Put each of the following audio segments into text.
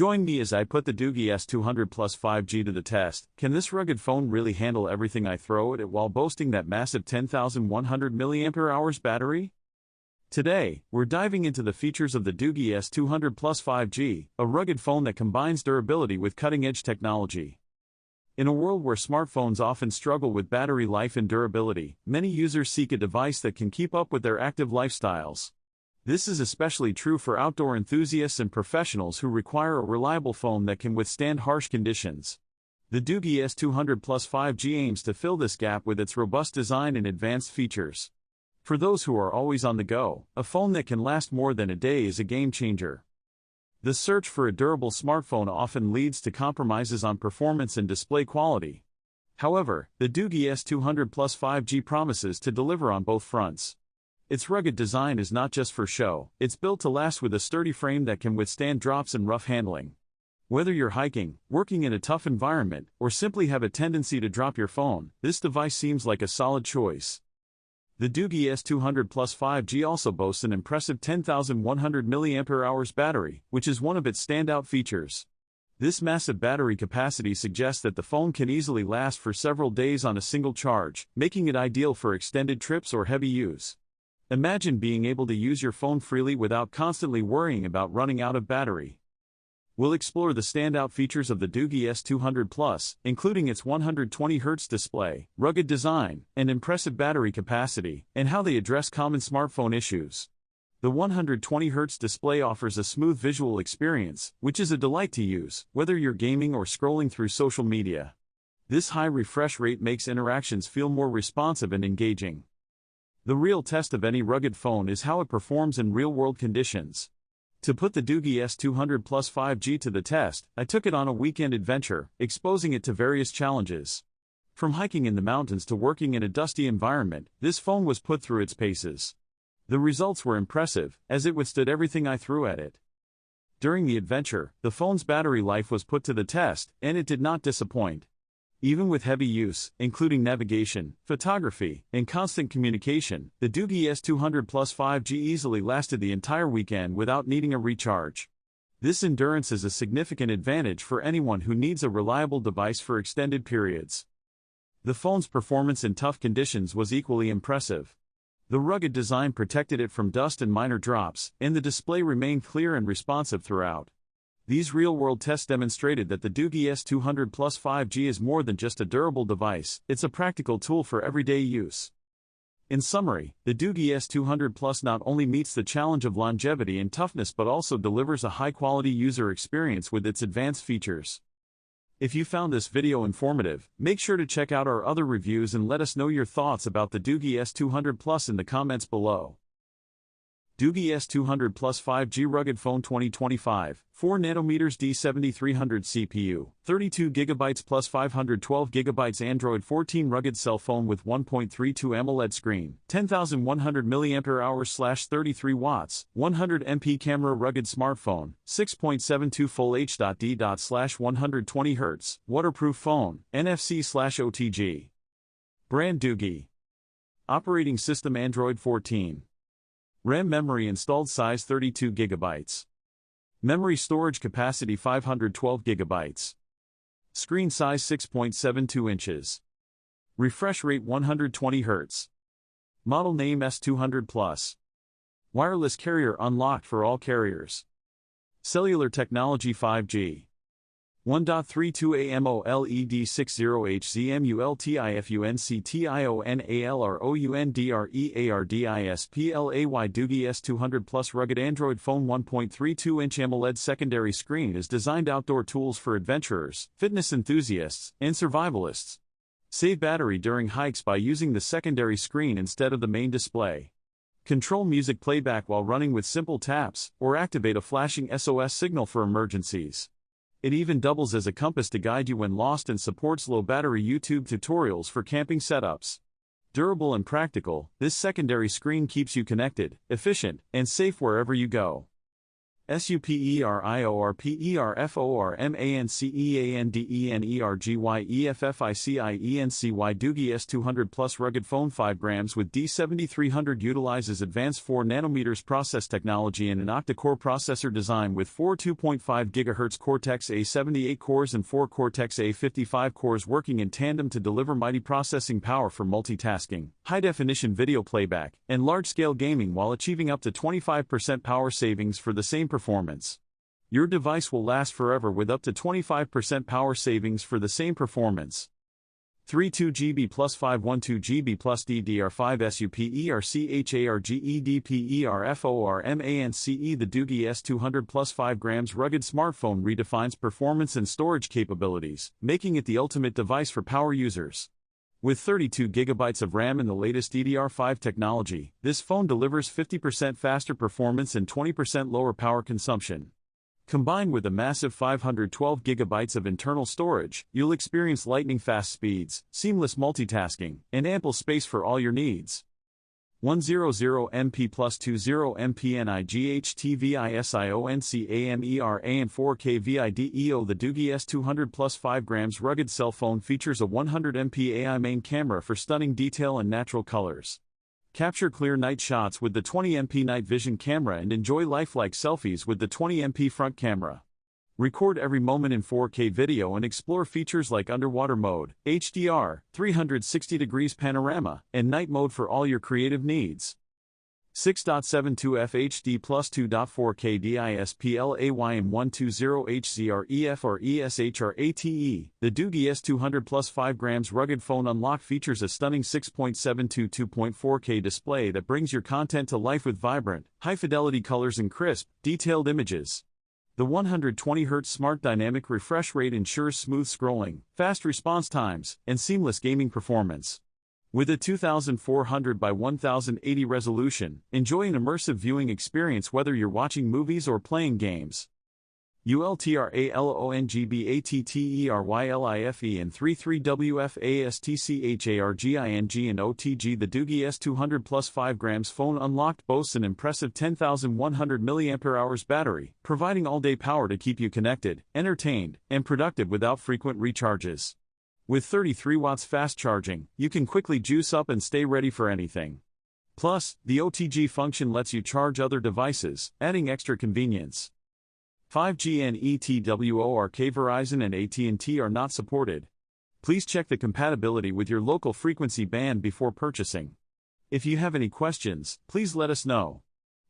Join me as I put the DOOGEE S200 Plus 5G to the test. Can this rugged phone really handle everything I throw at it while boasting that massive 10,100 mAh battery? Today, we're diving into the features of the DOOGEE S200 Plus 5G, a rugged phone that combines durability with cutting-edge technology. In a world where smartphones often struggle with battery life and durability, many users seek a device that can keep up with their active lifestyles. This is especially true for outdoor enthusiasts and professionals who require a reliable phone that can withstand harsh conditions. The DOOGEE S200 Plus 5G aims to fill this gap with its robust design and advanced features. For those who are always on the go, a phone that can last more than a day is a game-changer. The search for a durable smartphone often leads to compromises on performance and display quality. However, the DOOGEE S200 Plus 5G promises to deliver on both fronts. Its rugged design is not just for show, it's built to last with a sturdy frame that can withstand drops and rough handling. Whether you're hiking, working in a tough environment, or simply have a tendency to drop your phone, this device seems like a solid choice. The DOOGEE S200 Plus 5G also boasts an impressive 10,100 mAh battery, which is one of its standout features. This massive battery capacity suggests that the phone can easily last for several days on a single charge, making it ideal for extended trips or heavy use. Imagine being able to use your phone freely without constantly worrying about running out of battery. We'll explore the standout features of the DOOGEE S200 Plus, including its 120Hz display, rugged design, and impressive battery capacity, and how they address common smartphone issues. The 120Hz display offers a smooth visual experience, which is a delight to use, whether you're gaming or scrolling through social media. This high refresh rate makes interactions feel more responsive and engaging. The real test of any rugged phone is how it performs in real-world conditions. To put the DOOGEE S200 Plus 5G to the test, I took it on a weekend adventure, exposing it to various challenges. From hiking in the mountains to working in a dusty environment, this phone was put through its paces. The results were impressive, as it withstood everything I threw at it. During the adventure, the phone's battery life was put to the test, and it did not disappoint. Even with heavy use, including navigation, photography, and constant communication, the DOOGEE S200 Plus 5G easily lasted the entire weekend without needing a recharge. This endurance is a significant advantage for anyone who needs a reliable device for extended periods. The phone's performance in tough conditions was equally impressive. The rugged design protected it from dust and minor drops, and the display remained clear and responsive throughout. These real-world tests demonstrated that the DOOGEE S200 Plus 5G is more than just a durable device, it's a practical tool for everyday use. In summary, the DOOGEE S200 Plus not only meets the challenge of longevity and toughness but also delivers a high-quality user experience with its advanced features. If you found this video informative, make sure to check out our other reviews and let us know your thoughts about the DOOGEE S200 Plus in the comments below. DOOGEE S200 Plus 5G Rugged Phone 2025, 4nm D7300 CPU, 32GB plus 512GB Android 14 rugged cell phone with 1.32 AMOLED screen, 10,100 mAh/33 watts, 100 MP camera rugged smartphone, 6.72 Full HD.D/120Hz, waterproof phone, NFC/OTG. Brand DOOGEE. Operating system Android 14. RAM memory installed size 32GB. Memory storage capacity 512GB. Screen size 6.72 inches. Refresh rate 120Hz. Model name S200 Plus. Wireless carrier unlocked for all carriers. Cellular technology 5G. 1.32 AMOLED 60HZMULTIFUNCTIONALROUNDREARDISPLAY DOOGEE S200 Plus Rugged Android Phone 1.32-inch AMOLED secondary screen is designed outdoor tools for adventurers, fitness enthusiasts, and survivalists. Save battery during hikes by using the secondary screen instead of the main display. Control music playback while running with simple taps, or activate a flashing SOS signal for emergencies. It even doubles as a compass to guide you when lost and supports low-battery YouTube tutorials for camping setups. Durable and practical, this secondary screen keeps you connected, efficient, and safe wherever you go. SUPERIORPERFORMANCEANDENERGYEFFICIENCY DOOGEE S200 Plus rugged phone 5 grams with D7300 utilizes advanced 4nm process technology and an octa-core processor design with 4 2.5 GHz Cortex-A78 cores and 4 Cortex-A55 cores working in tandem to deliver mighty processing power for multitasking, high-definition video playback, and large-scale gaming while achieving up to 25% power savings for the same performance. Your device will last forever with up to 25% power savings for the same performance. 32GB plus 512GB plus DDR5 SUPERCHARGEDPERFORMANCE. The DOOGEE S200 Plus 5 grams rugged smartphone redefines performance and storage capabilities, making it the ultimate device for power users. With 32GB of RAM and the latest DDR5 technology, this phone delivers 50% faster performance and 20% lower power consumption. Combined with a massive 512GB of internal storage, you'll experience lightning-fast speeds, seamless multitasking, and ample space for all your needs. 100MP plus 20MP NIGHTVISIONCAMERA and 4K VIDEO. The DOOGEE S200 Plus 5 grams rugged cell phone features a 100MP AI main camera for stunning detail and natural colors. Capture clear night shots with the 20MP night vision camera and enjoy lifelike selfies with the 20MP front camera. Record every moment in 4K video and explore features like underwater mode, HDR, 360 degrees panorama, and night mode for all your creative needs. 6.72F HD plus 2.4K DISPLAYM120HZREFRESHRATE. The DOOGEE S200 Plus 5 grams rugged phone unlocked features a stunning 6.72 2.4K display that brings your content to life with vibrant, high-fidelity colors and crisp, detailed images. The 120Hz Smart Dynamic Refresh Rate ensures smooth scrolling, fast response times, and seamless gaming performance. With a 2400 by 1080 resolution, enjoy an immersive viewing experience whether you're watching movies or playing games. ULTRALONGBATTERYLIFE and 33WFASTCHARGING and OTG. The DOOGEE S200 Plus 5 grams phone unlocked boasts an impressive 10,100 mAh battery, providing all-day power to keep you connected, entertained, and productive without frequent recharges. With 33 watts fast charging, you can quickly juice up and stay ready for anything. Plus, the OTG function lets you charge other devices, adding extra convenience. 5G and ETWORK Verizon and AT&T are not supported. Please check the compatibility with your local frequency band before purchasing. If you have any questions, please let us know.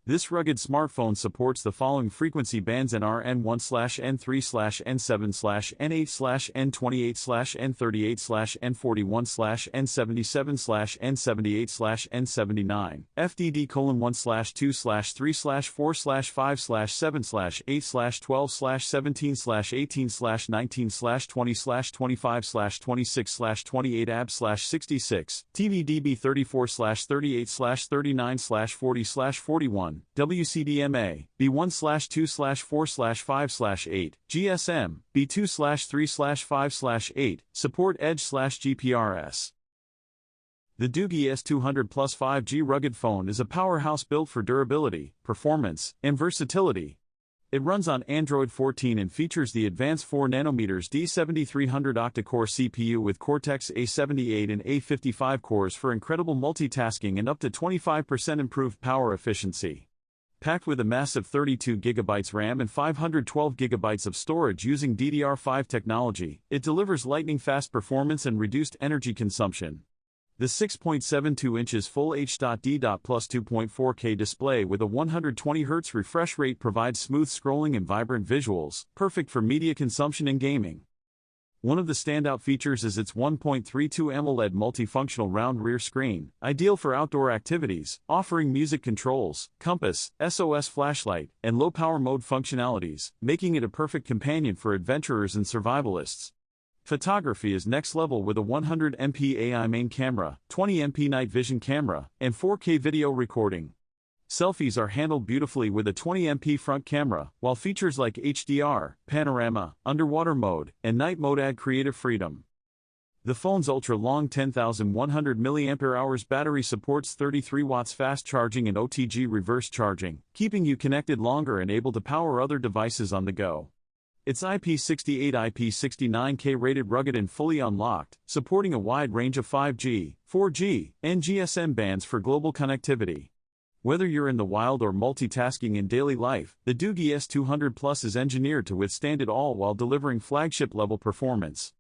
This rugged smartphone supports the following frequency bands: NR1/N3/N7/N8/N28/N41/N77/N78/N79, FDD:1/2/3/4/5/7/8/12/17/18/19/20/25/26/28 AB/66, TVDB34/38/39/40/40/41, WCDMA, B1/2/4/5/8, GSM, B2/3/5/8, support Edge/GPRS. The DOOGEE S200 Plus 5G rugged phone is a powerhouse built for durability, performance, and versatility. It runs on Android 14 and features the advanced 4nm D7300 octa-core CPU with Cortex-A78 and A55 cores for incredible multitasking and up to 25% improved power efficiency. Packed with a massive 32GB RAM and 512GB of storage using DDR5 technology, it delivers lightning-fast performance and reduced energy consumption. The 6.72 inches Full HD+ 2.4K display with a 120Hz refresh rate provides smooth scrolling and vibrant visuals, perfect for media consumption and gaming. One of the standout features is its 1.32 AMOLED multifunctional round rear screen, ideal for outdoor activities, offering music controls, compass, SOS flashlight, and low-power mode functionalities, making it a perfect companion for adventurers and survivalists. Photography is next level with a 100MP AI main camera, 20MP night vision camera, and 4K video recording. Selfies are handled beautifully with a 20MP front camera, while features like HDR, panorama, underwater mode, and night mode add creative freedom. The phone's ultra-long 10,100 mAh battery supports 33 watts fast charging and OTG reverse charging, keeping you connected longer and able to power other devices on the go. It's IP68 IP69K rated, rugged and fully unlocked, supporting a wide range of 5G, 4G, and GSM bands for global connectivity. Whether you're in the wild or multitasking in daily life, the DOOGEE S200 Plus is engineered to withstand it all while delivering flagship-level performance.